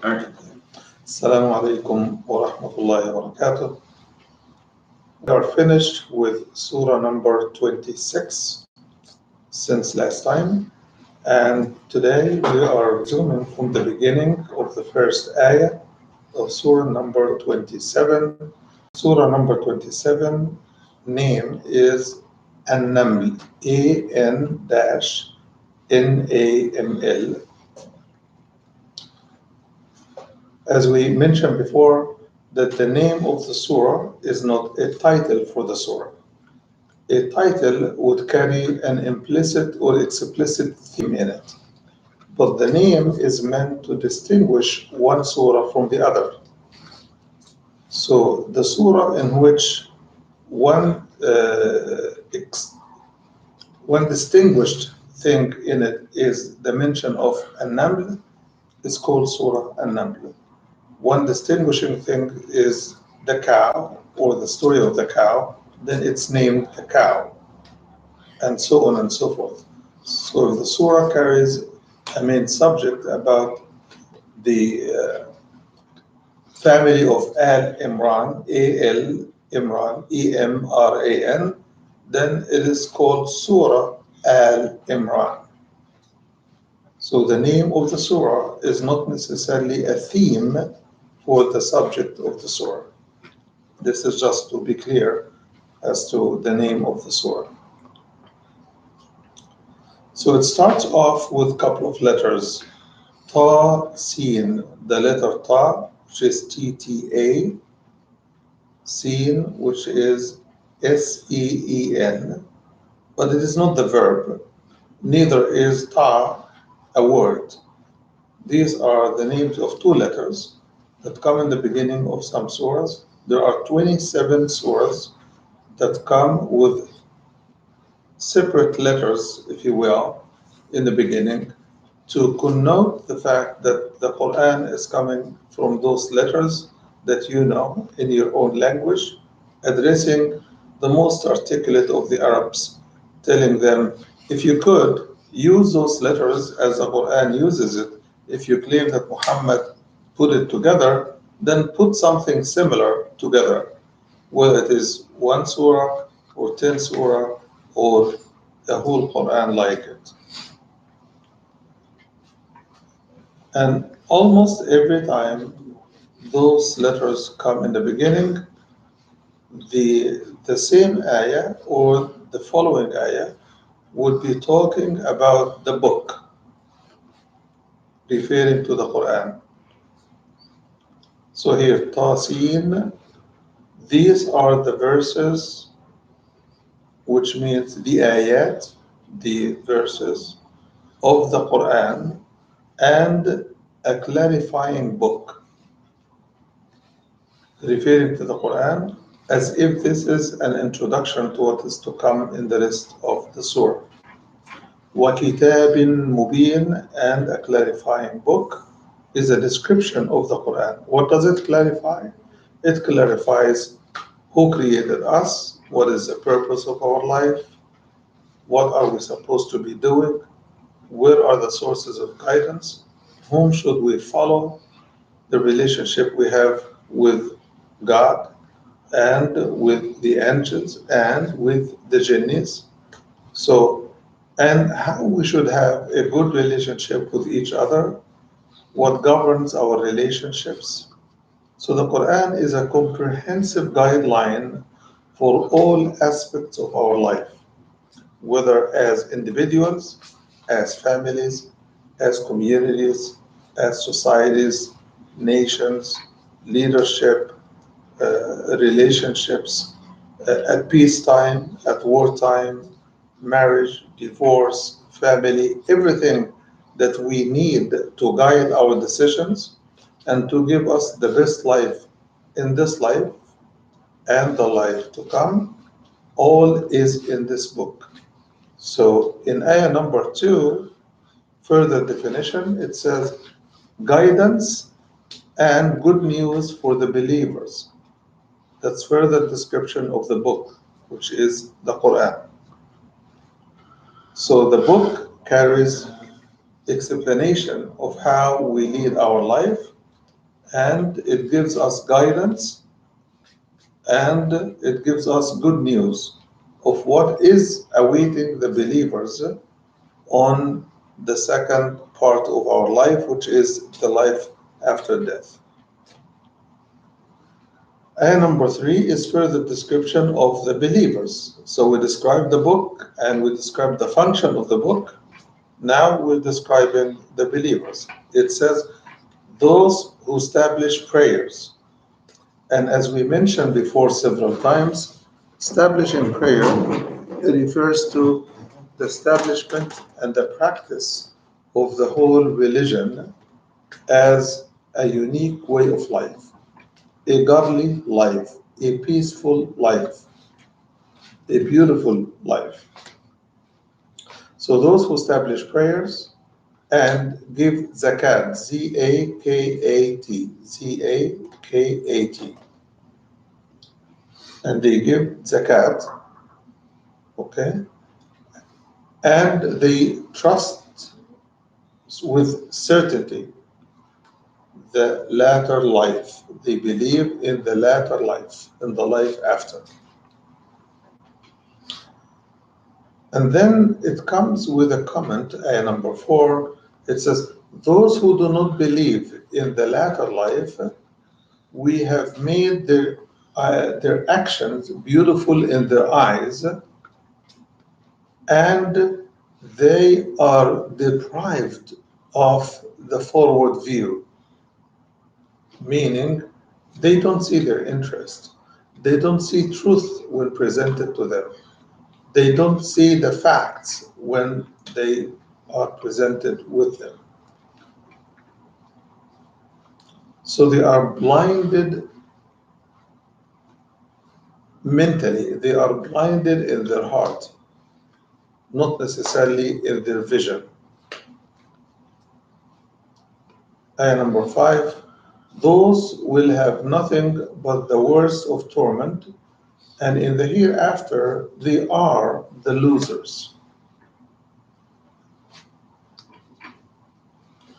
Assalamu alaikum wa rahmatullahi wa barakatuh. We are finished with Surah number 26 since last time, and today we are resuming from the beginning of the first ayah of Surah number 27. Surah number 27 name is An-Naml, An-Naml. As we mentioned before, that the name of the surah is not a title for the surah. A title would carry an implicit or explicit theme in it, but the name is meant to distinguish one surah from the other. So the surah in which one one distinguished thing in it is the mention of An-Naml is called Surah An-Naml. One distinguishing thing is the cow or the story of the cow, then it's named the cow, and so on and so forth. So the surah carries a main subject about the family of Al Imran, A-L Imran, E-M-R-A-N, then it is called Surah Al Imran. So the name of the surah is not necessarily a theme for the subject of the surah. This is just to be clear as to the name of the surah. So it starts off with a couple of letters. Ta, Sin, the letter Ta, which is T-T-A, Sin, which is S-E-E-N, but it is not the verb. Neither is Ta a word. These are the names of two letters that come in the beginning of some surahs. There are 27 surahs that come with separate letters, if you will, in the beginning to connote the fact that the Quran is coming from those letters that you know in your own language, addressing the most articulate of the Arabs, telling them, if you could use those letters as the Quran uses it, if you claim that Muhammad put it together, then put something similar together, whether it is one surah or 10 surah or the whole Quran like it. And almost every time those letters come in the beginning, the same ayah or the following ayah would be talking about the book, referring to the Quran. So here, Tasin, these are the verses, which means the ayat, the verses of the Quran, and a clarifying book, referring to the Quran as if this is an introduction to what is to come in the rest of the surah. وَكِتَابٍ مُبِينٍ, and a clarifying book is a description of the Quran. What does it clarify? It clarifies who created us, what is the purpose of our life, what are we supposed to be doing, where are the sources of guidance, whom should we follow, the relationship we have with God and with the angels and with the jinnis. So, and how we should have a good relationship with each other, what governs our relationships. So the Quran is a comprehensive guideline for all aspects of our life, whether as individuals, as families, as communities, as societies, nations, leadership, relationships, at peacetime, at wartime, marriage, divorce, family, everything that we need to guide our decisions and to give us the best life in this life and the life to come, all is in this book. So in ayah number 2, further definition, it says guidance and good news for the believers. That's further description of the book, which is the Quran. So the book carries explanation of how we lead our life and it gives us guidance, and it gives us good news of what is awaiting the believers on the second part of our life, which is the life after death. And number three is further description of the believers. So we described the book and we described the function of the book. Now we're describing the believers. It says, those who establish prayers. And as we mentioned before several times, establishing prayer refers to the establishment and the practice of the whole religion as a unique way of life, a godly life, a peaceful life, a beautiful life. So those who establish prayers and give zakat, Z-A-K-A-T, Z-A-K-A-T, and they give zakat, okay, and they trust with certainty the latter life. They believe in the latter life, in the life after. And then it comes with a comment, number 4. It says, those who do not believe in the latter life, we have made their actions beautiful in their eyes, and they are deprived of the forward view, meaning they don't see their interest. They don't see truth when presented to them. They don't see the facts when they are presented with them. So they are blinded mentally, they are blinded in their heart, not necessarily in their vision. And number 5, those will have nothing but the worst of torment, and in the hereafter they are the losers.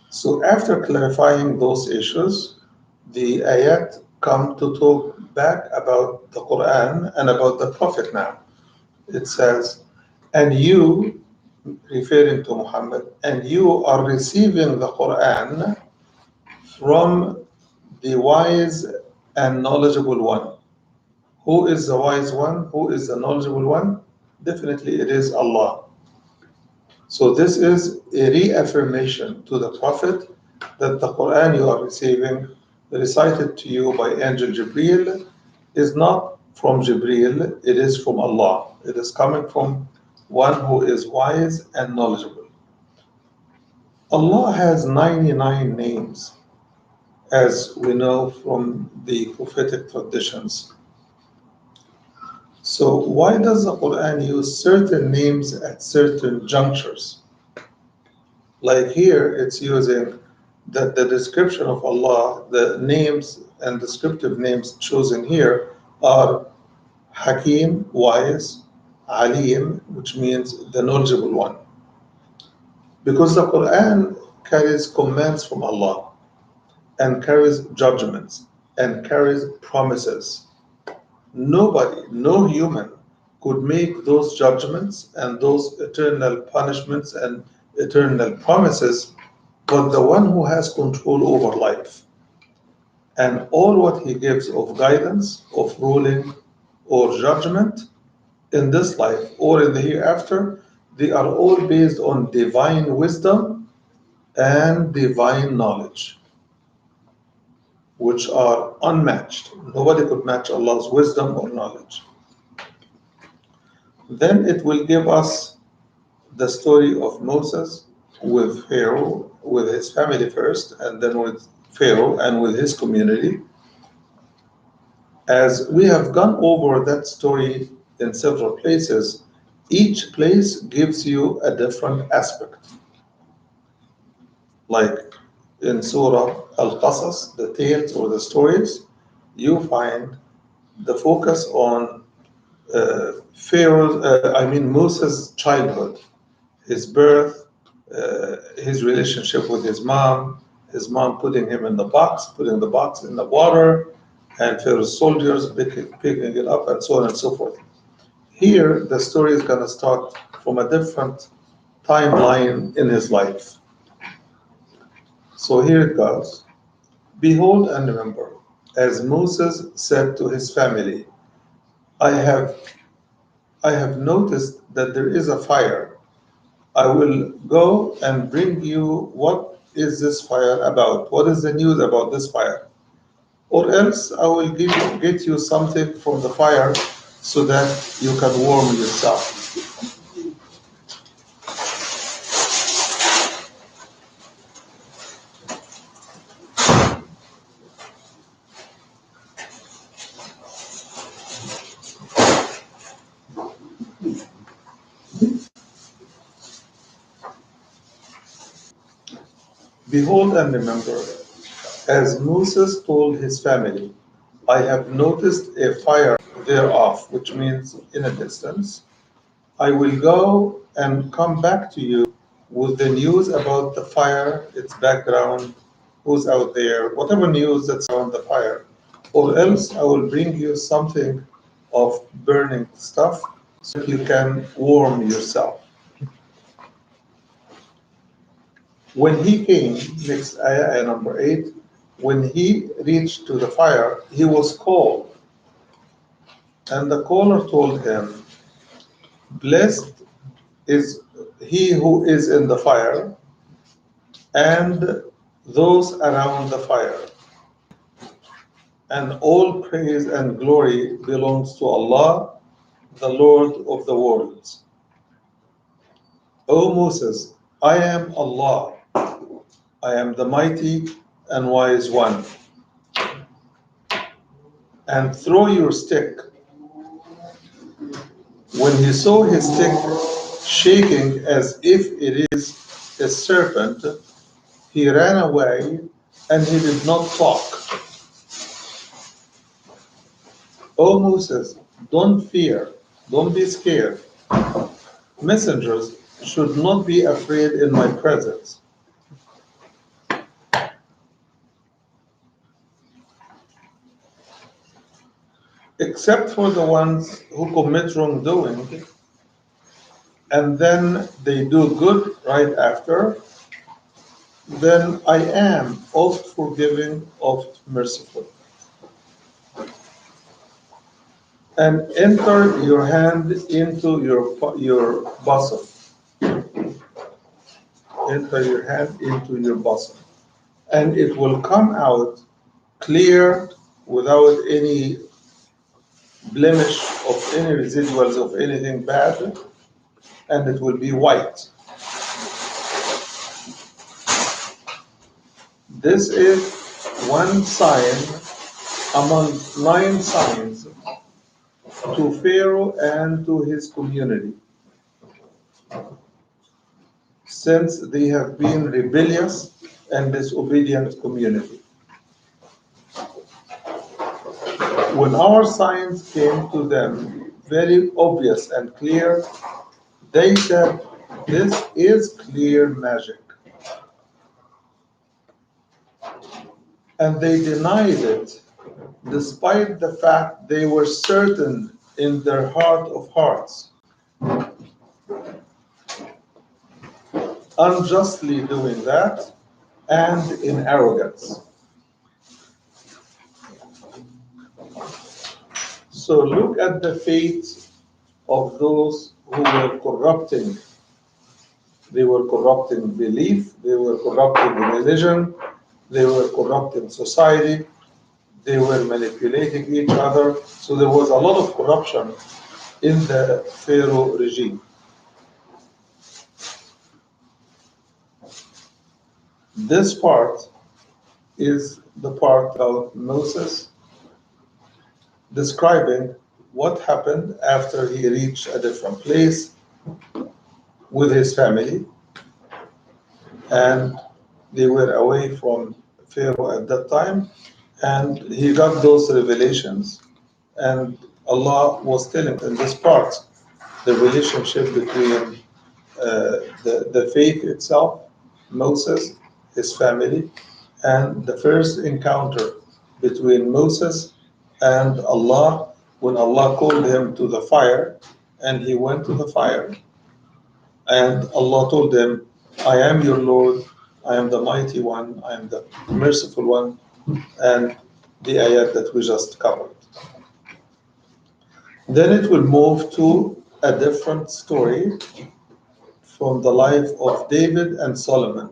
So after clarifying those issues, the ayat come to talk back about the Quran and about the Prophet now. It says, and you, referring to Muhammad, and you are receiving the Quran from the wise and knowledgeable one. Who is the wise one? Who is the knowledgeable one? Definitely it is Allah. So this is a reaffirmation to the Prophet that the Quran you are receiving, recited to you by Angel Jibreel, is not from Jibreel, it is from Allah. It is coming from one who is wise and knowledgeable. Allah has 99 names, as we know from the prophetic traditions. So why does the Quran use certain names at certain junctures? Like here, it's using the description of Allah, the names and descriptive names chosen here are Hakim, wise, Alim, which means the knowledgeable one. Because the Quran carries commands from Allah and carries judgments and carries promises. Nobody, no human could make those judgments and those eternal punishments and eternal promises but the one who has control over life. And all what he gives of guidance, of ruling, or judgment in this life or in the hereafter, they are all based on divine wisdom and divine knowledge, which are unmatched. Nobody could match Allah's wisdom or knowledge. Then it will give us the story of Moses with Pharaoh, with his family first, and then with Pharaoh and with his community. As we have gone over that story in several places, each place gives you a different aspect. Like in Surah Al-Qasas, the tales or the stories, you find the focus on Moses' childhood, his birth, his relationship with his mom, his mom putting him in the box, putting the box in the water, and Pharaoh's soldiers picking it up, and so on and so forth. Here, the story is going to start from a different timeline in his life. So here it goes. Behold and remember, as Moses said to his family, I have, I have noticed that there is a fire. I will go and bring you what is this fire about? What is the news about this fire? Or else I will get you something from the fire so that you can warm yourself. Behold and remember, as Moses told his family, I have noticed a fire thereof, which means in a distance. I will go and come back to you with the news about the fire, its background, who's out there, whatever news that's around the fire. Or else I will bring you something of burning stuff so that you can warm yourself. When he came, next ayah, number 8, when he reached to the fire, he was cold. And the caller told him, blessed is he who is in the fire and those around the fire. And all praise and glory belongs to Allah, the Lord of the worlds. O Moses, I am Allah. I am the mighty and wise one. And throw your stick. When he saw his stick shaking as if it is a serpent, he ran away and he did not talk. O Moses, don't fear, don't be scared. Messengers should not be afraid in my presence. Except for the ones who commit wrongdoing and then they do good right after, then I am oft forgiving, oft merciful. And enter your hand into your bosom. Enter your hand into your bosom. And it will come out clear without any blemish of any residuals of anything bad, and it will be white. This is one sign among 9 signs to Pharaoh and to his community, since they have been rebellious and disobedient community. When our signs came to them very obvious and clear, they said, this is clear magic. And they denied it, despite the fact they were certain in their heart of hearts, unjustly doing that, and in arrogance. So look at the fate of those who were corrupting. They were corrupting belief, they were corrupting religion, they were corrupting society, they were manipulating each other. So there was a lot of corruption in the Pharaoh regime. This part is the part about Moses describing what happened after he reached a different place with his family, and they were away from Pharaoh at that time, and he got those revelations, and Allah was telling in this part the relationship between the faith itself, Moses, his family, and the first encounter between Moses and Allah when Allah called him to the fire and he went to the fire and Allah told him, I am your Lord, I am the mighty one, I am the merciful one, and the ayat that we just covered. Then it will move to a different story from the life of David and Solomon.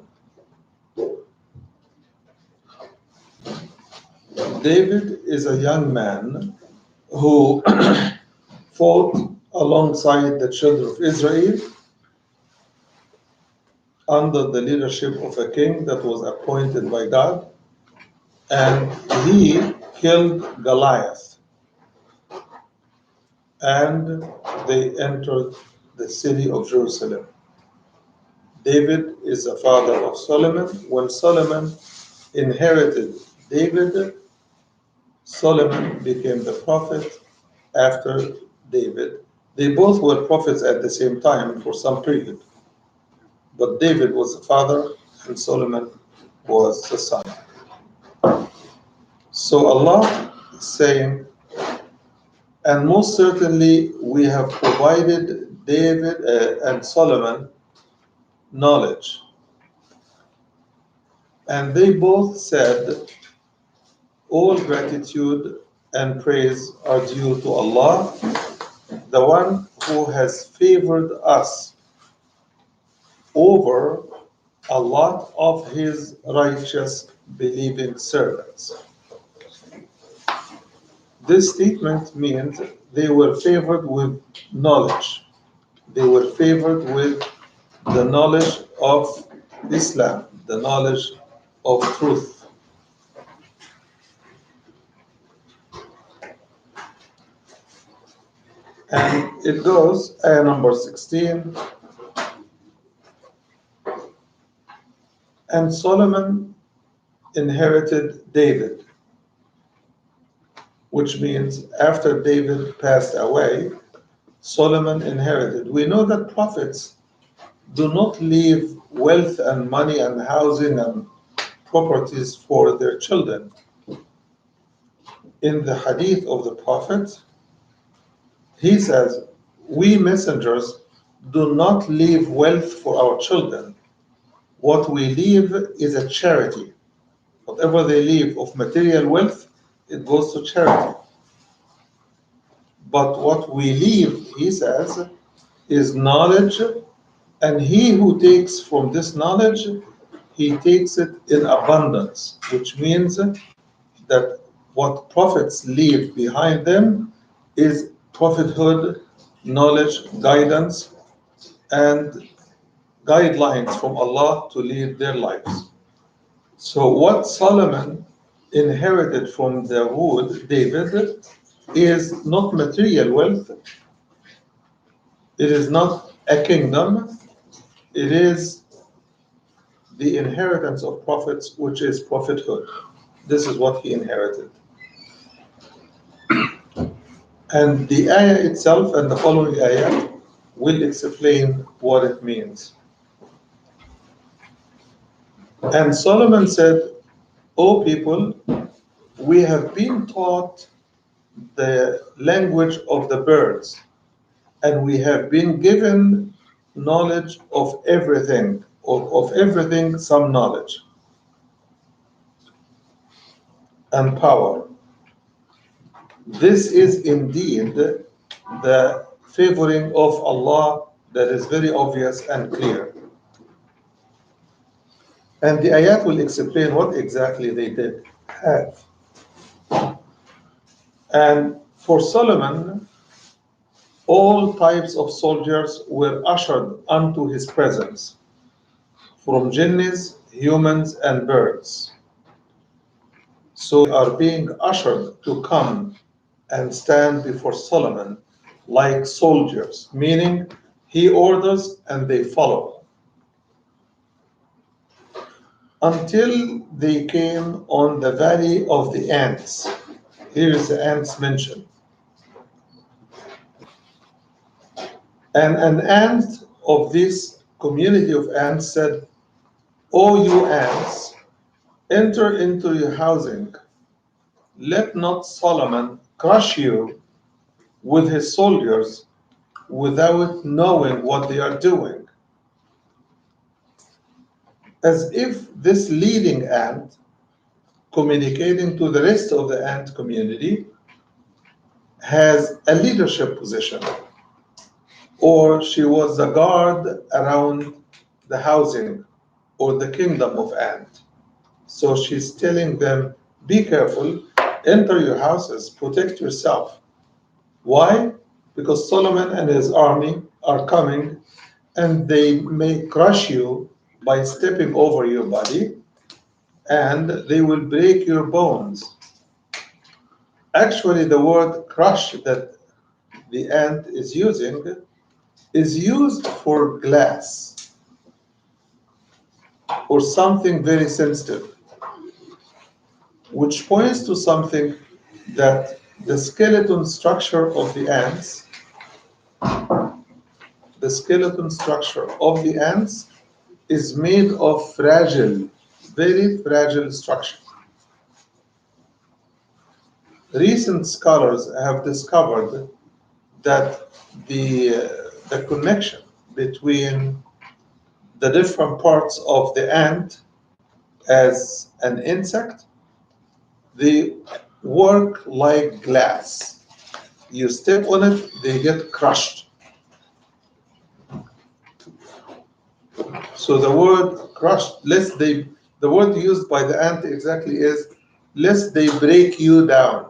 David is a young man who fought alongside the children of Israel under the leadership of a king that was appointed by God, and he killed Goliath, and they entered the city of Jerusalem. David is the father of Solomon. When Solomon inherited David, Solomon became the prophet after David. They both were prophets at the same time for some period, but David was the father and Solomon was the son. So Allah is saying, and most certainly we have provided David and Solomon knowledge. And they both said, all gratitude and praise are due to Allah, the one who has favored us over a lot of his righteous believing servants. This statement means they were favored with knowledge. They were favored with the knowledge of Islam, the knowledge of truth. And it goes, ayah number 16, and Solomon inherited David, which means after David passed away, Solomon inherited. We know that prophets do not leave wealth and money and housing and properties for their children. In the hadith of the Prophet, he says, we messengers do not leave wealth for our children. What we leave is a charity. Whatever they leave of material wealth, it goes to charity. But what we leave, he says, is knowledge, and he who takes from this knowledge, he takes it in abundance, which means that what prophets leave behind them is prophethood, knowledge, guidance, and guidelines from Allah to lead their lives. So what Solomon inherited from David is not material wealth, it is not a kingdom, it is the inheritance of prophets, which is prophethood. This is what he inherited. And the ayah itself and the following ayah will explain what it means. And Solomon said, O people, we have been taught the language of the birds, and we have been given knowledge of everything, of everything, some knowledge and power. This is indeed the favoring of Allah that is very obvious and clear. And the ayat will explain what exactly they did have. And for Solomon, all types of soldiers were ushered unto his presence, from jinnis, humans, and birds. So they are being ushered to come and stand before Solomon like soldiers, meaning he orders and they follow. Until they came on the valley of the ants. Here is the ants mentioned. And an ant of this community of ants said, O you ants, enter into your housing. Let not Solomon crush you with his soldiers without knowing what they are doing. As if this leading ant communicating to the rest of the ant community has a leadership position, or she was the guard around the housing or the kingdom of ant. So she's telling them, be careful, enter your houses, protect yourself. Why? Because Solomon and his army are coming and they may crush you by stepping over your body and they will break your bones. Actually, the word crush that the ant is used for glass or something very sensitive, which points to something that the skeleton structure of the ants, the skeleton structure of the ants is made of fragile, very fragile structure. Recent scholars have discovered that the connection between the different parts of the ant as an insect, they work like glass. You step on it, they get crushed. So the word crushed, the word used by the ant exactly is, lest they break you down.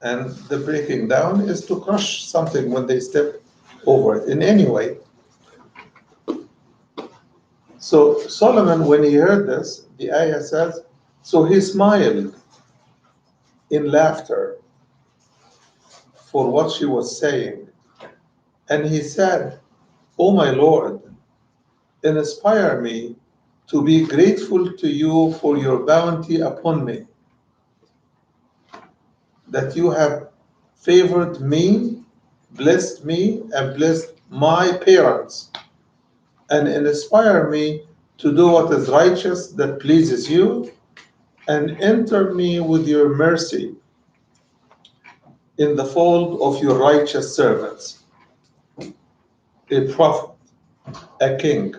And the breaking down is to crush something when they step over it in any way. So Solomon, when he heard this, the ayah says, so he smiled in laughter for what she was saying. And he said, O my Lord, inspire me to be grateful to you for your bounty upon me, that you have favored me, blessed me, and blessed my parents, and inspire me to do what is righteous that pleases you, and enter me with your mercy in the fold of your righteous servants, a prophet, a king,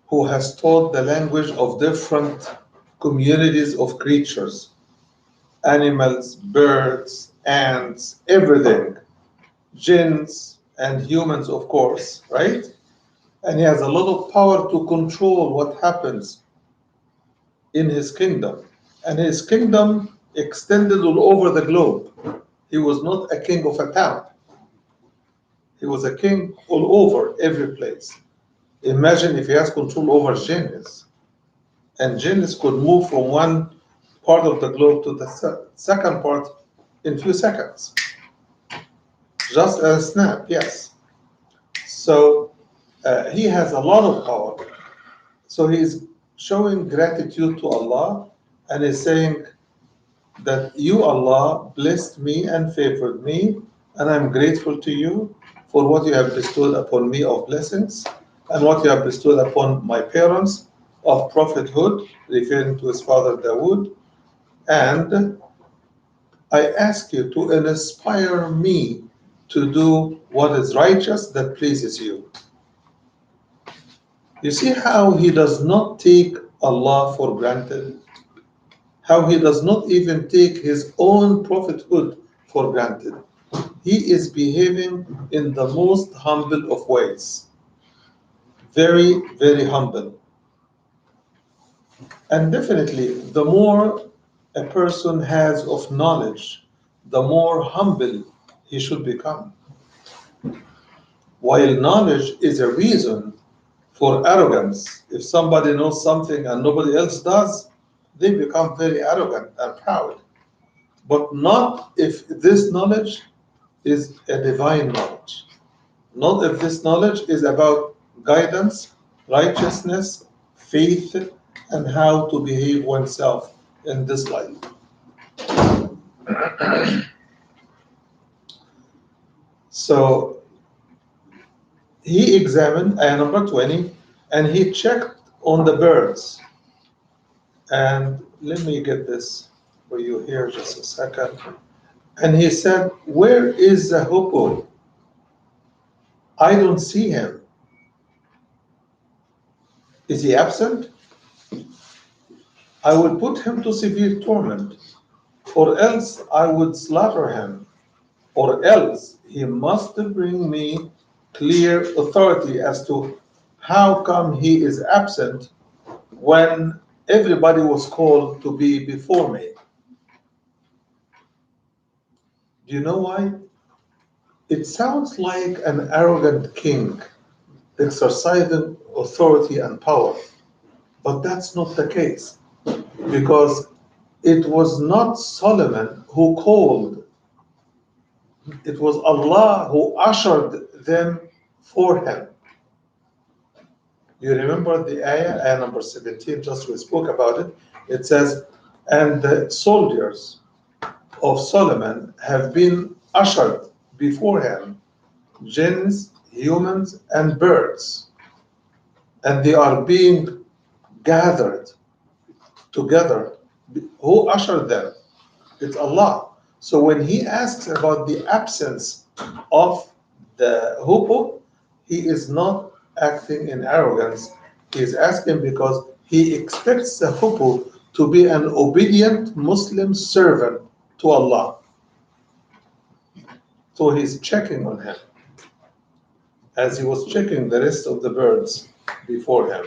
who has taught the language of different communities of creatures, animals, birds, ants, everything, jinns, and humans, of course, right? And he has a lot of power to control what happens in his kingdom. And his kingdom extended all over the globe. He was not a king of a town, he was a king all over every place. Imagine if he has control over jinns, and jinns could move from one part of the globe to the second part in few seconds, just a snap, yes. So he has a lot of power. So he is showing gratitude to Allah and is saying that you, Allah, blessed me and favored me, and I'm grateful to you for what you have bestowed upon me of blessings and what you have bestowed upon my parents of prophethood, referring to his father Dawood. And I ask you to inspire me to do what is righteous that pleases you. You see how he does not take Allah for granted? How he does not even take his own prophethood for granted. He is behaving in the most humble of ways. Very, very humble. And definitely, the more a person has of knowledge, the more humble he should become. While knowledge is a reason for arrogance, if somebody knows something and nobody else does, they become very arrogant and proud. But not if this knowledge is a divine knowledge. Not if this knowledge is about guidance, righteousness, faith, and how to behave oneself in this life. So he examined ayah number 20 and he checked on the birds. And let me get this for you here just a second. And he said, "Where is the hoopoe? I don't see him. Is he absent? I will put him to severe torment, or else I would slaughter him, or else he must bring me clear authority as to how come he is absent when everybody was called to be before me." Do you know why? It sounds like an arrogant king exercising authority and power, but that's not the case because it was not Solomon who called, it was Allah who ushered them for him. You remember the ayah number 17, just we spoke about it. It says, "And the soldiers of Solomon have been ushered before him, jinns, humans, and birds, and they are being gathered together." Who ushered them? It's Allah. So when he asks about the absence of the hoopoe, he is not acting in arrogance. He is asking because he expects the hoopoe to be an obedient Muslim servant to Allah. So he's checking on him as he was checking the rest of the birds before him.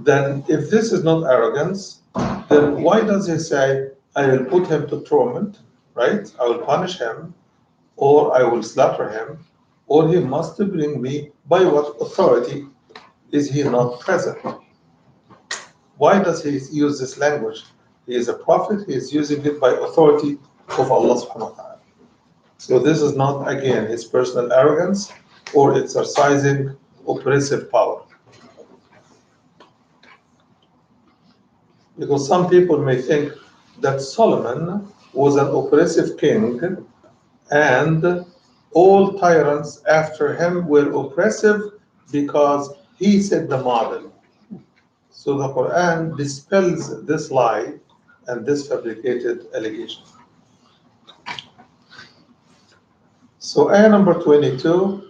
Then if this is not arrogance, then why does he say, "I will put him to torment," right? "I will punish him, or I will slaughter him, or he must bring me," by what authority is he not present? Why does he use this language? He is a prophet, he is using it by authority of Allah subhanahu wa ta'ala. So this is not, again, his personal arrogance or exercising oppressive power. Because some people may think that Solomon was an oppressive king and all tyrants after him were oppressive because he set the model. So the Quran dispels this lie and this fabricated allegation. So ayah number 22.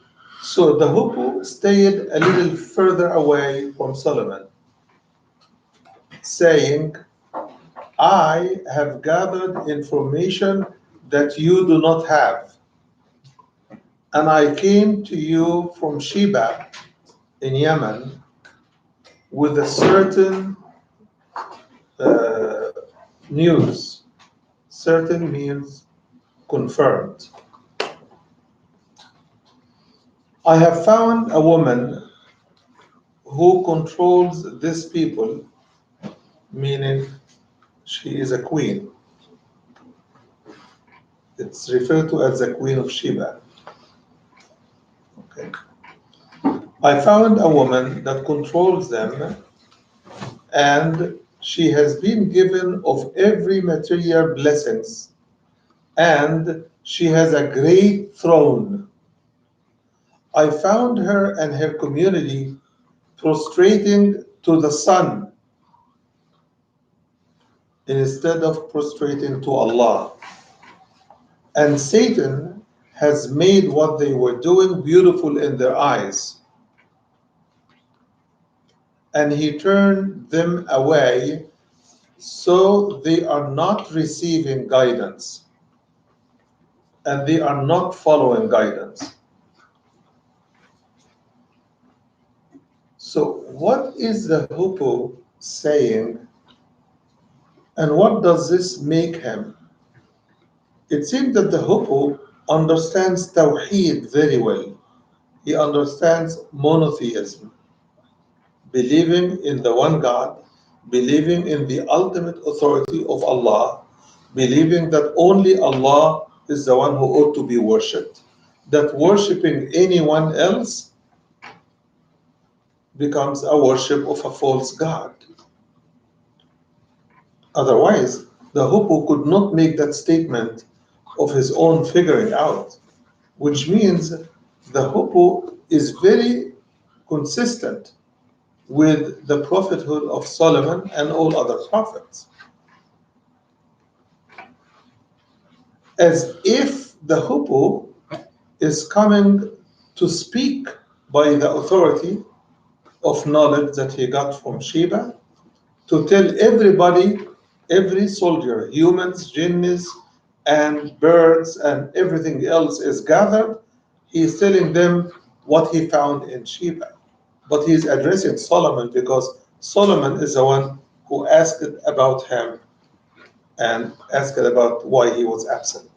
So the hoopoe stayed a little further away from Solomon, saying, "I have gathered information that you do not have, and I came to you from Sheba in Yemen with a certain uh, news." Certain means confirmed. "I have found a woman who controls this people," meaning she is a queen. It's referred to as the Queen of Sheba. Okay. "I found a woman that controls them, and she has been given of every material blessings, and she has a great throne. I found her and her community prostrating to the sun instead of prostrating to Allah. And Satan has made what they were doing beautiful in their eyes, and he turned them away, so they are not receiving guidance, and they are not following guidance." So what is the hoopoe saying, and what does this make him? It seems that the hoopoe understands Tawheed very well. He understands monotheism, believing in the one God, believing in the ultimate authority of Allah, believing that only Allah is the one who ought to be worshipped, that worshipping anyone else becomes a worship of a false God. Otherwise, the hoopoe could not make that statement of his own figuring out, which means the hoopoe is very consistent with the prophethood of Solomon and all other prophets, as if the hoopoe is coming to speak by the authority of knowledge that he got from Sheba, to tell everybody, every soldier, humans, jinns, and birds, and everything else is gathered. He is telling them what he found in Sheba. But he is addressing Solomon because Solomon is the one who asked about him and asked about why he was absent.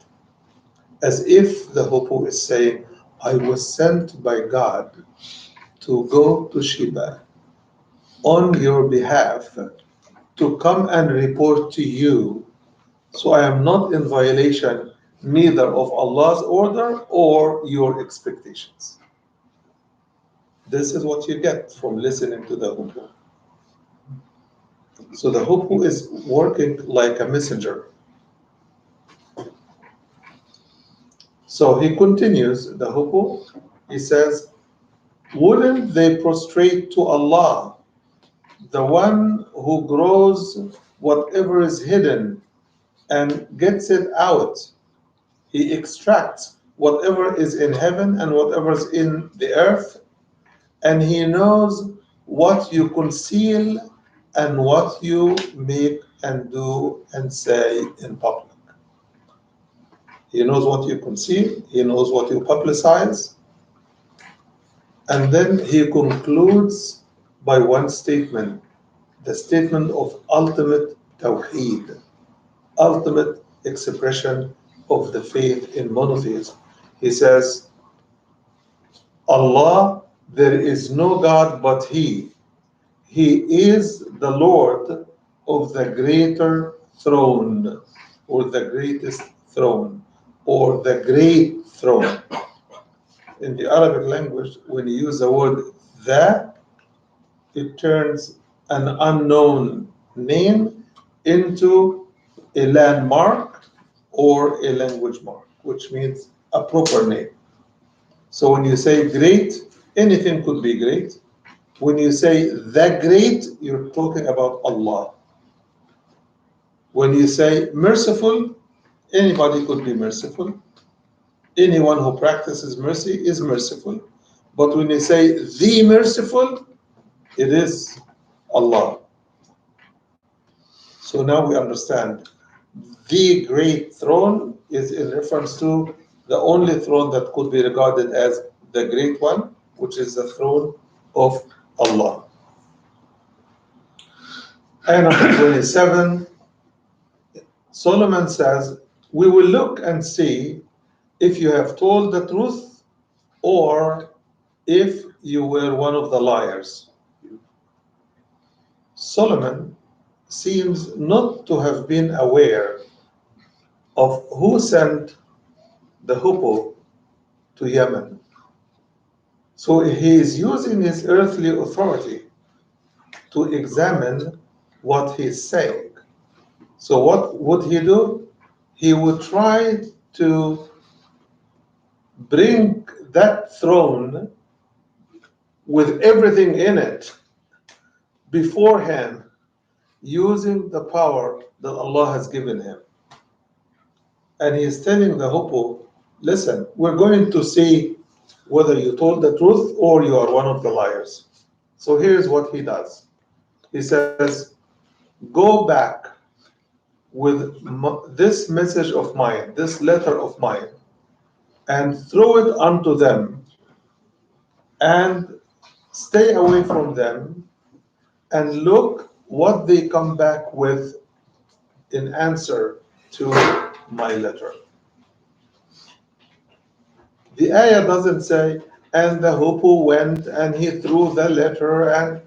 As if the hoopoe is saying, I was sent by God to go to Sheba on your behalf to come and report to you. So I am not in violation neither of Allah's order or your expectations. This is what you get from listening to the hoopoe. So the hoopoe is working like a messenger. So he continues, the hoopoe, he says, wouldn't they prostrate to Allah, the one who grows whatever is hidden and gets it out? He extracts whatever is in heaven and whatever is in the earth, and he knows what you conceal and what you make and do and say in public. He knows what you conceal, he knows what you publicize, and then he concludes by one statement, the statement of ultimate tawheed, ultimate expression of the faith in monotheism. He says, Allah, there is no God but He. He is the Lord of the greater throne, or the greatest throne, or the great throne. In the Arabic language, when you use the word the, it turns an unknown name into a landmark or a language mark, which means a proper name. So when you say great, anything could be great. When you say the great, you're talking about Allah. When you say merciful, anybody could be merciful. Anyone who practices mercy is merciful. But when you say the merciful, it is Allah. So now we understand the great throne is in reference to the only throne that could be regarded as the great one, which is the throne of Allah. Ayah number 27, Solomon says, we will look and see if you have told the truth or if you were one of the liars. Solomon seems not to have been aware of who sent the hoopoe to Yemen. So he is using his earthly authority to examine what he's saying. So what would he do? He would try to bring that throne with everything in it beforehand, using the power that Allah has given him. And he is telling the hoopoe, listen, we're going to see whether you told the truth or you are one of the liars. So here's what he does. He says, go back with this message of mine, this letter of mine, and throw it unto them, and stay away from them, and look what they come back with in answer to my letter. The ayah doesn't say, and the hoopoe went and he threw the letter, and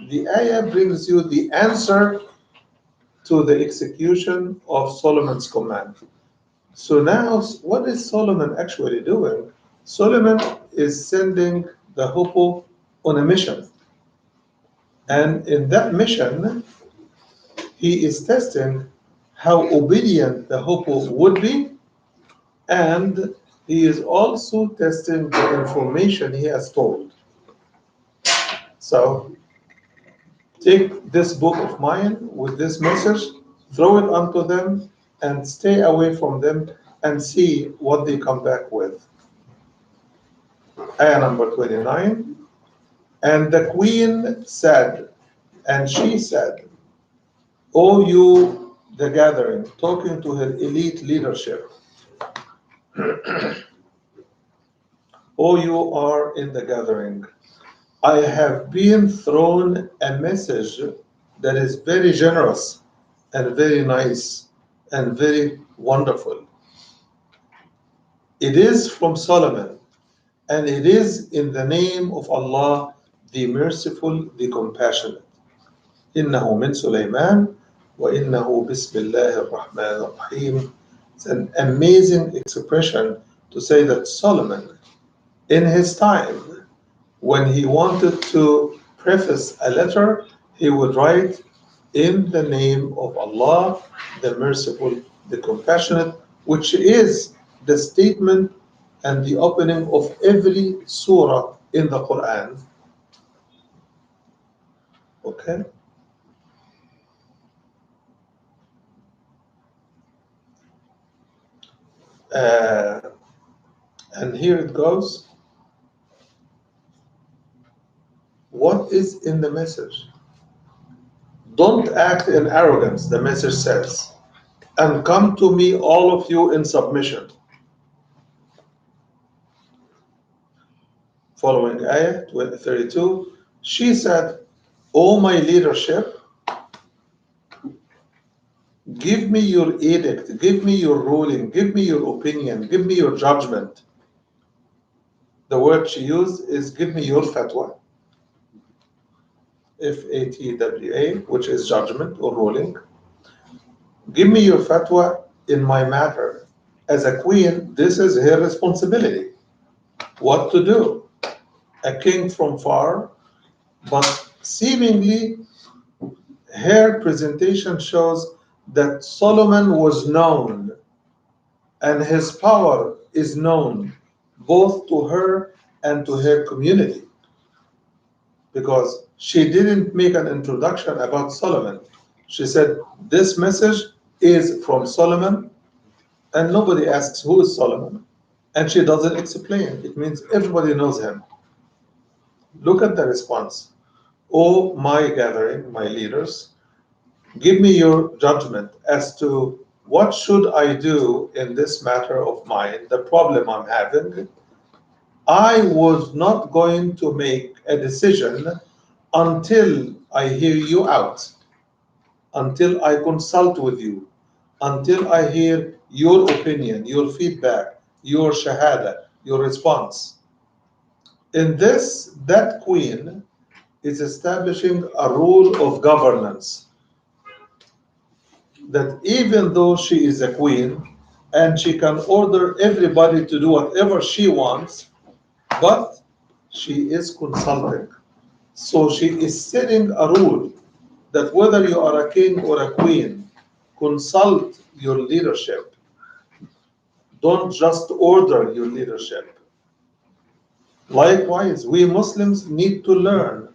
the ayah brings you the answer to the execution of Solomon's command. So now, what is Solomon actually doing? Solomon is sending the hoopoe on a mission. And in that mission, he is testing how obedient the hoopoe would be, and he is also testing the information he has told. So take this book of mine with this message, throw it onto them, and stay away from them and see what they come back with. Ayah number 29. And the queen said, and she said, O you, the gathering, talking to her elite leadership, O you are in the gathering, I have been thrown a message that is very generous and very nice and very wonderful. It is from Solomon, and it is in the name of Allah, the Merciful, the Compassionate. إنه من سليمان وإنه بسم الله الرحمن الرحيم. It's an amazing expression to say that Solomon, in his time, when he wanted to preface a letter, he would write, in the name of Allah, the Merciful, the Compassionate, which is the statement and the opening of every surah in the Quran. Okay? Uh, and here it goes. What is in the message? Don't act in arrogance, the message says, and come to me, all of you, in submission. Following ayah 32, she said, O my leadership, give me your edict, give me your ruling, give me your opinion, give me your judgment. The word she used is give me your fatwa, Fatwa, which is judgment or ruling. Give me your fatwa in my matter. As a queen, this is her responsibility. What to do? A king from far, but seemingly her presentation shows that Solomon was known and his power is known both to her and to her community, because she didn't make an introduction about Solomon. She said, this message is from Solomon, and nobody asks who is Solomon. And she doesn't explain. It means everybody knows him. Look at the response. O my gathering, my leaders, give me your judgment as to what should I do in this matter of mine, the problem I'm having. I was not going to make a decision until I hear you out, until I consult with you, until I hear your opinion, your feedback, your shahada, your response. In this, that queen is establishing a rule of governance, that even though she is a queen and she can order everybody to do whatever she wants, but she is consulting. So she is setting a rule that whether you are a king or a queen, consult your leadership. Don't just order your leadership. Likewise, we Muslims need to learn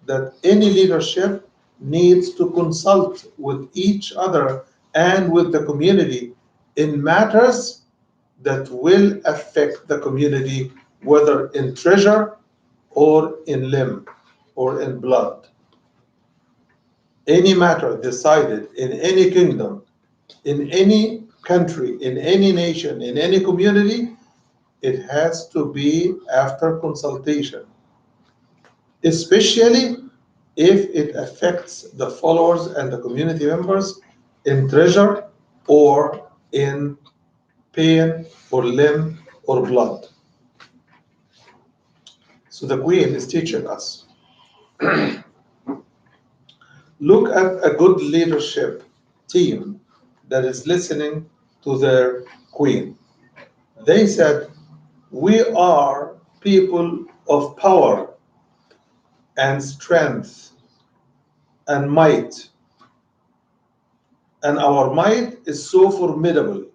that any leadership needs to consult with each other and with the community in matters that will affect the community, whether in treasure or in limb or in blood. Any matter decided in any kingdom, in any country, in any nation, in any community, it has to be after consultation, especially if it affects the followers and the community members in treasure or in pain or limb or blood. So the Queen is teaching us. Look at a good leadership team that is listening to their Queen. They said, we are people of power and strength and might, and our might is so formidable,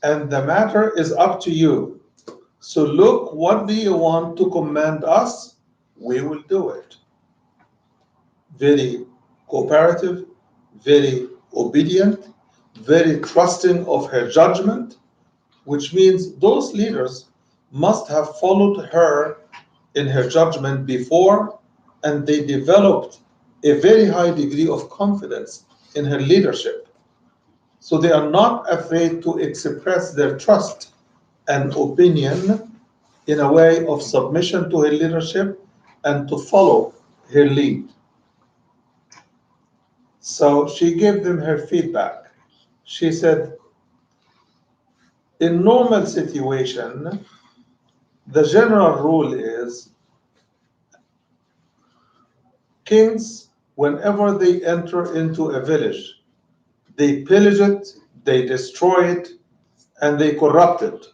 and the matter is up to you. So look, what do you want to command us? we will do it. Very cooperative, very obedient, very trusting of her judgment, which means those leaders must have followed her in her judgment before, and they developed a very high degree of confidence in her leadership. So they are not afraid to express their trust and opinion in a way of submission to her leadership and to follow her lead. So she gave them her feedback. She said, in normal situation, the general rule is kings, whenever they enter into a village, they pillage it, they destroy it, and they corrupt it.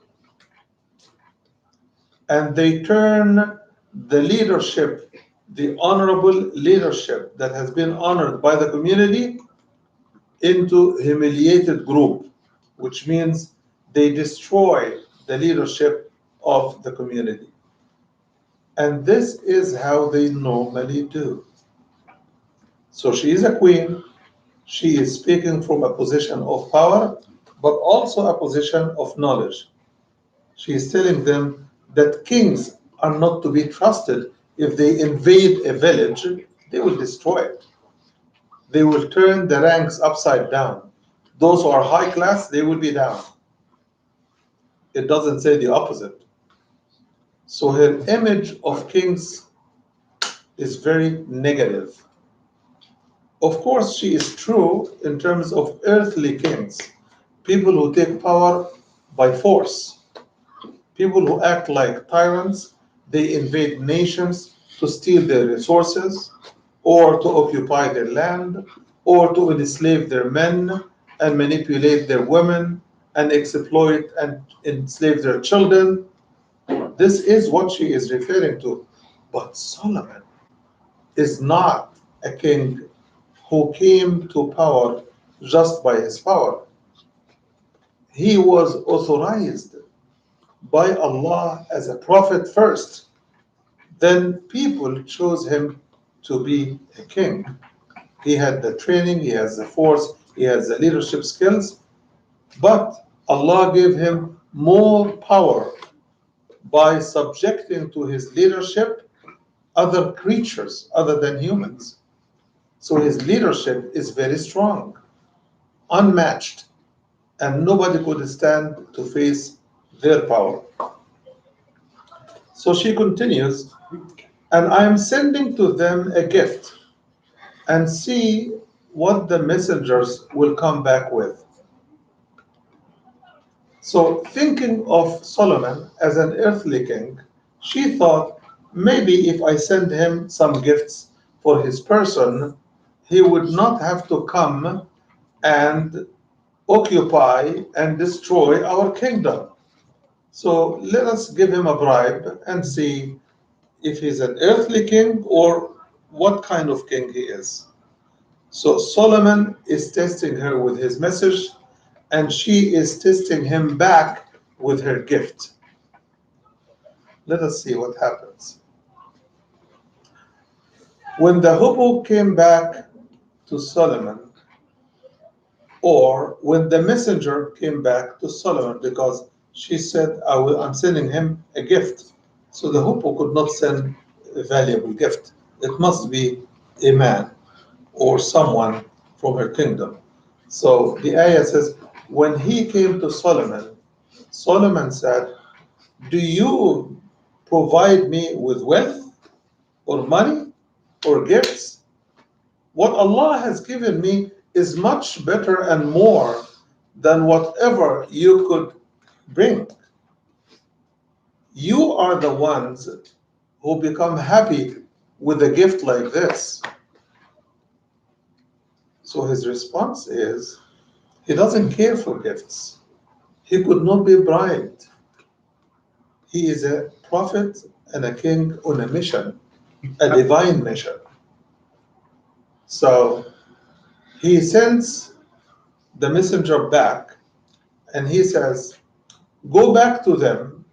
And they turn the leadership, the honorable leadership that has been honored by the community, into humiliated group, which means they destroy the leadership of the community. And this is how they normally do. So she is a queen, she is speaking from a position of power, but also a position of knowledge. She is telling them that kings are not to be trusted. If they invade a village, they will destroy it. They will turn the ranks upside down. Those who are high class, they will be down. It doesn't say the opposite. So her image of kings is very negative. Of course, she is true in terms of earthly kings, people who take power by force, people who act like tyrants. They invade nations to steal their resources, or to occupy their land, or to enslave their men and manipulate their women and exploit and enslave their children. This is what she is referring to. But Solomon is not a king who came to power just by his power. He was authorized by Allah as a prophet first. Then people chose him to be a king. He had the training, he has the force, he has the leadership skills, but Allah gave him more power by subjecting to his leadership other creatures other than humans. So his leadership is very strong, unmatched, and nobody could stand to face their power. So she continues, and I am sending to them a gift, and see what the messengers will come back with. So, thinking of Solomon as an earthly king, she thought maybe if I send him some gifts for his person, he would not have to come and occupy and destroy our kingdom. So, let us give him a bribe and see if he's an earthly king or what kind of king he is. So Solomon is testing her with his message, and she is testing him back with her gift. Let us see what happens. When the hoopoe came back to Solomon, or when the messenger came back to Solomon, because she said, I'm sending him a gift. So the hoopoe could not send a valuable gift. It must be a man or someone from her kingdom. So the ayah says, when he came to Solomon, Solomon said, do you provide me with wealth or money or gifts? What Allah has given me is much better and more than whatever you could bring. You are the ones who become happy with a gift like this. So his response is, he doesn't care for gifts. He could not be bribed. He is a prophet and a king on a mission, a divine mission. So he sends the messenger back and he says, go back to them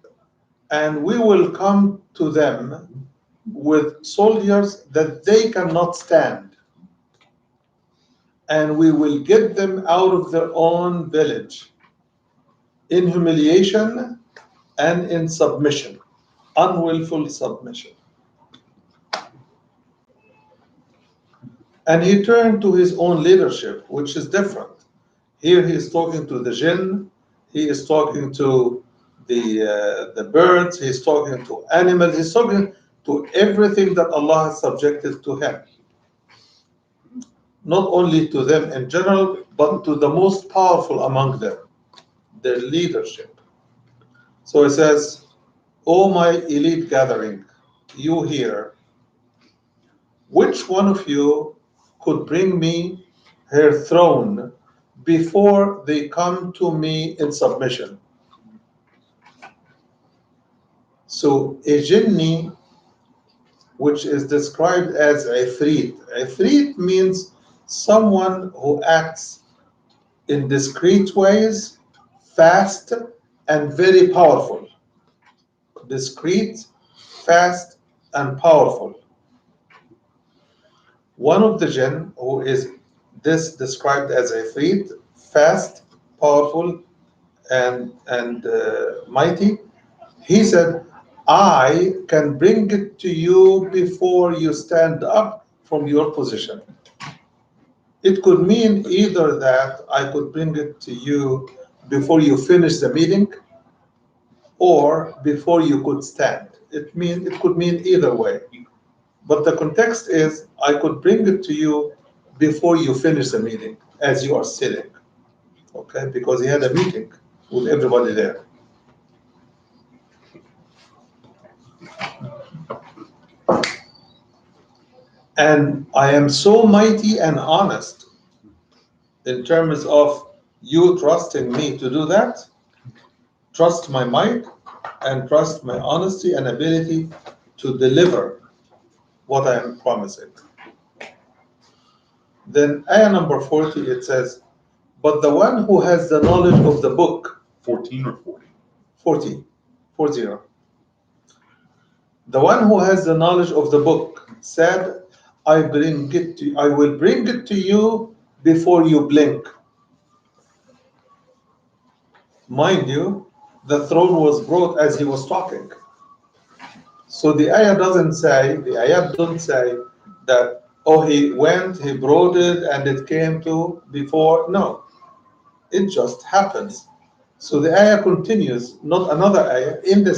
and we will come to them with soldiers that they cannot stand, and we will get them out of their own village in humiliation and in submission, unwillful submission. And he turned to his own leadership, which is different. Here he is talking to the jinn, he is talking to the birds, he's talking to animals, he's talking to everything that Allah has subjected to him. Not only to them in general, but to the most powerful among them, their leadership. So he says, "O my elite gathering, you here, which one of you could bring me her throne before they come to me in submission?" So a jinni, which is described as ifrit. Ifrit means someone who acts in discreet ways, fast, and very powerful. Discreet, fast, and powerful. One of the jinn who is this described as ifrit, fast, powerful, and mighty, he said, "I can bring it to you before you stand up from your position." It could mean either that I could bring it to you before you finish the meeting or before you could stand. It could mean either way. But the context is I could bring it to you before you finish the meeting as you are sitting. Okay? Because he had a meeting with everybody there. And I am so mighty and honest in terms of you trusting me to do that. Trust my might and trust my honesty and ability to deliver what I am promising. Then ayah number 40, it says, "But the one who has the knowledge of the book," 14 or 40? 40, 40. "The one who has the knowledge of the book said, I will bring it to you before you blink." Mind you, the throne was brought as he was talking. So the ayat don't say that, oh, he went, he brought it, and it came to before. No, it just happens. So the ayah continues, not another ayah, in the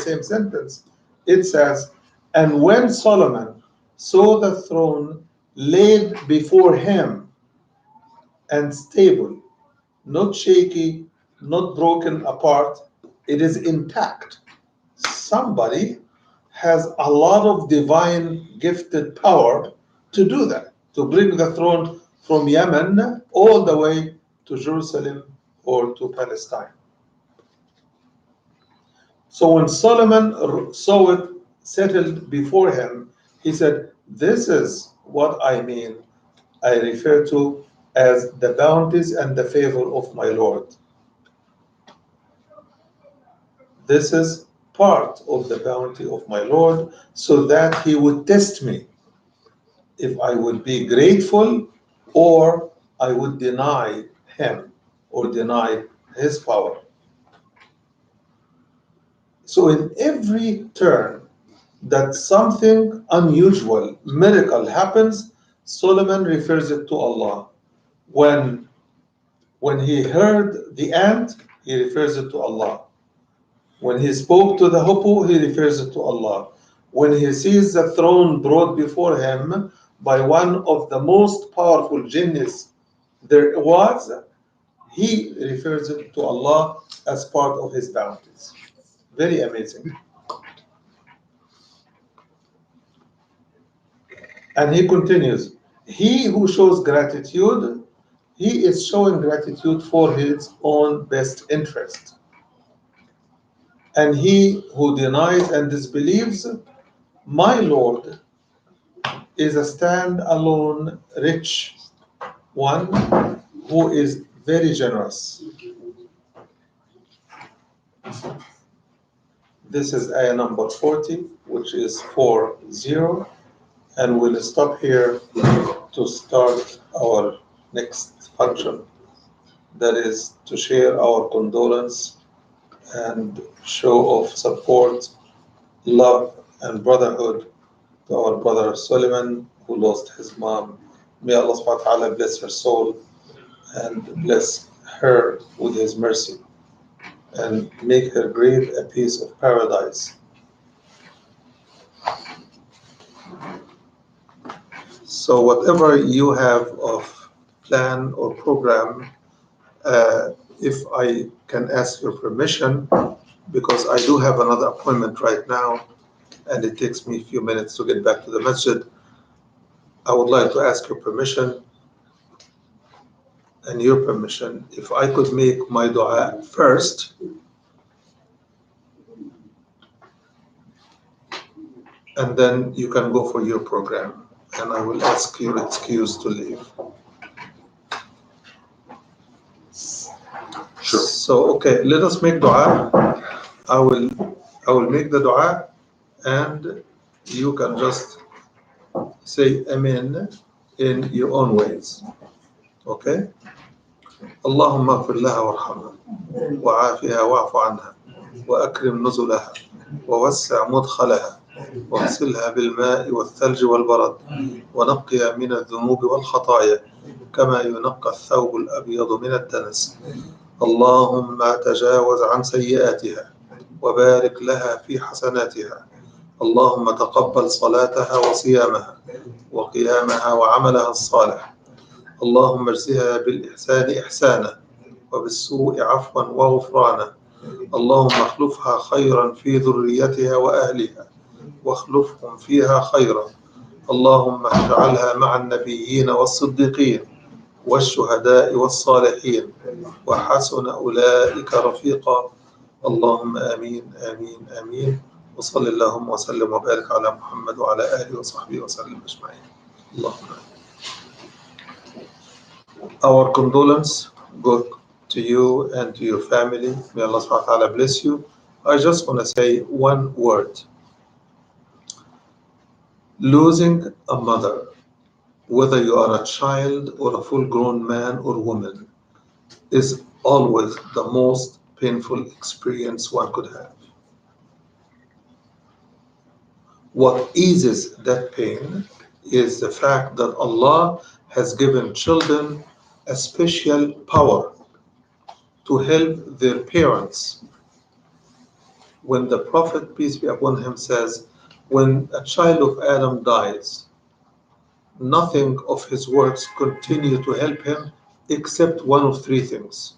same sentence. It says, "And when Solomon saw the throne laid before him and stable, not shaky, not broken apart, it is intact." Somebody has a lot of divine gifted power to do that, to bring the throne from Yemen all the way to Jerusalem or to Palestine. So when Solomon saw it settled before him, he said, "This is what I refer to as the bounties and the favor of my Lord. This is part of the bounty of my Lord, so that he would test me if I would be grateful or I would deny him or deny his power." So in every turn that something unusual, miracle happens, Solomon refers it to Allah. When he heard the ant, he refers it to Allah. When he spoke to the hippo, he refers it to Allah. When he sees the throne brought before him by one of the most powerful jinns there was, he refers it to Allah as part of his bounties. Very amazing. And he continues, "He who shows gratitude, he is showing gratitude for his own best interest. And he who denies and disbelieves, my Lord is a stand-alone rich one who is very generous." This is ayah number 40, which is 40, and we'll stop here to start our next function. That is to share our condolence and show of support, love, and brotherhood to our brother Solomon, who lost his mom. May Allah subhanahu wa ta'ala bless her soul and bless her with his mercy and make her grave a piece of paradise. So whatever you have of plan or program, if I can ask your permission, because I do have another appointment right now and it takes me a few minutes to get back to the masjid, I would like to ask your permission and your permission if I could make my dua first, and then you can go for your program, and I will ask your excuse to leave. Sure. So, okay, let us make dua. I will make the dua, and you can just say Amen in your own ways. Okay? اللهم اغفر لها وارحمها وعافها واعف عنها وأكرم نزلها ووسع مدخلها واغسلها بالماء والثلج والبرد ونقها من الذنوب والخطايا كما ينقى الثوب الأبيض من الدنس. اللهم تجاوز عن سيئاتها وبارك لها في حسناتها. اللهم تقبل صلاتها وصيامها وقيامها وعملها الصالح. اللهم اجزها بالإحسان إحسانا وبالسوء عفوا وغفرانا. اللهم اخلفها خيرا في ذريتها وأهلها واخلفهم فيها خيرا. اللهم اجعلها مع النبيين والصديقين والشهداء والصالحين وحسن أولئك رفيقا. اللهم آمين آمين آمين. وصل اللهم وسلم وبارك على محمد وعلى آله وصحبه وسلم أجمعين. اللهم آمين. Our condolence go to you and to your family. May Allah subhanahu wa ta'ala bless you. I just want to say one word. Losing a mother, whether you are a child or a full-grown man or woman, is always the most painful experience one could have. What eases that pain is the fact that Allah has given children a special power to help their parents. When the Prophet, peace be upon him, says, when a child of Adam dies, nothing of his works continue to help him except one of three things.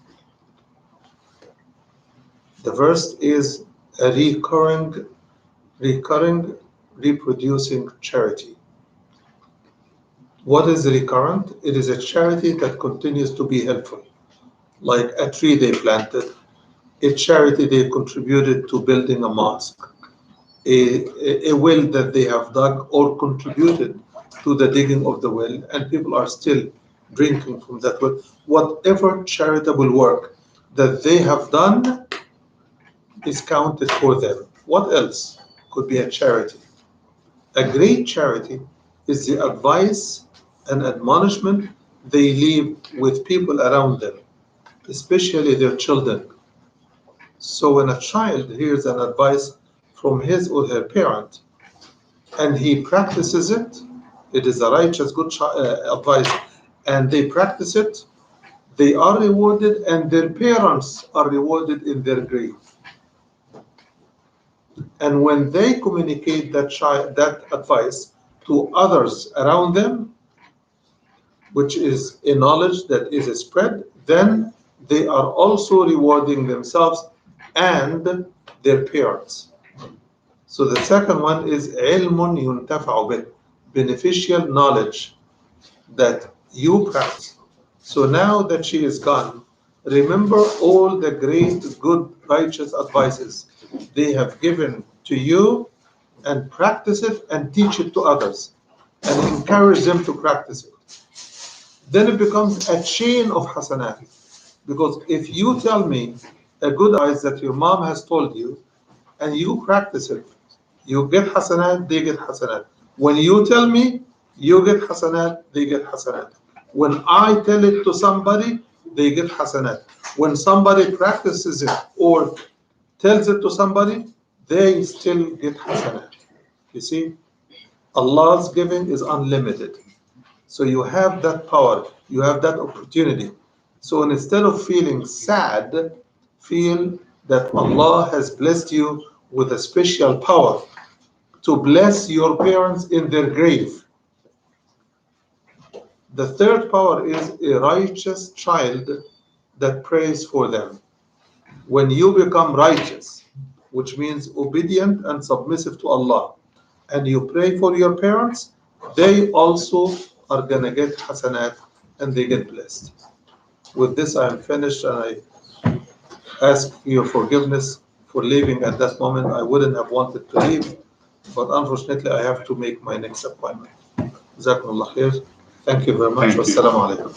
The first is a recurring, reproducing charity. What is recurrent? It is a charity that continues to be helpful, like a tree they planted, a charity they contributed to building a mosque, a well that they have dug or contributed to the digging of the well, and people are still drinking from that well. Whatever charitable work that they have done is counted for them. What else could be a charity? A great charity is the advice and admonishment they leave with people around them, especially their children. So when a child hears an advice from his or her parent and he practices it, it is a righteous, good advice, and they practice it, they are rewarded and their parents are rewarded in their grave. And when they communicate that advice to others around them, which is a knowledge that is spread, then they are also rewarding themselves and their parents. So the second one is علم ينتفع به, beneficial knowledge that you practice. So now that she is gone, remember all the great, good, righteous advices they have given to you and practice it and teach it to others and encourage them to practice it. Then it becomes a chain of hasanat. Because if you tell me a good advice that your mom has told you, and you practice it. You get hasanat, they get hasanat. When you tell me, you get hasanat, they get hasanat. When I tell it to somebody, they get hasanat. When somebody practices it or tells it to somebody, they still get hasanat. You see, Allah's giving is unlimited. So you have that power, you have that opportunity. So instead of feeling sad, feel that Allah has blessed you with a special power to bless your parents in their grave. The third power is a righteous child that prays for them. When you become righteous, which means obedient and submissive to Allah, and you pray for your parents, they also are going to get hasanat and they get blessed. With this, I am finished and I ask your forgiveness for leaving at that moment. I wouldn't have wanted to leave, but unfortunately, I have to make my next appointment. Jazakumullah khair. Thank you very much. Wassalamu alaikum.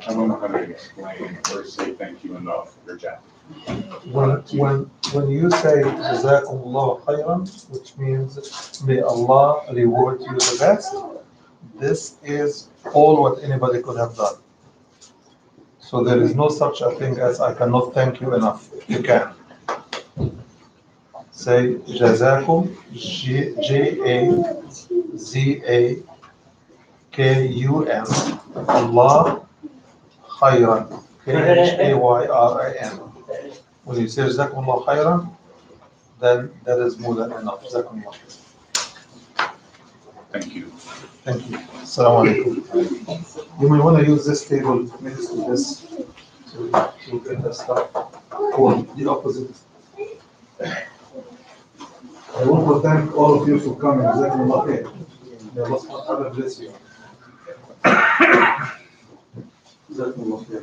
I don't know how to explain or say thank you enough for your job. When you say Jazakumullah khairan, which means may Allah reward you the best, this is all what anybody could have done. So there is no such a thing as I cannot thank you enough. You can. Say Jazakum, Jazakum, Allah khairan, Khayran. When you say Jazakumullah khairan, then that is more than enough. Jazakumullah. Thank you. Thank you. Assalamu alaikum. You may want to use this table next to this to get the stuff, or the opposite. I want to thank all of you for coming. Jazakumullah khair. May Allah subhanahu wa ta'ala bless you. Jazakumullah khair.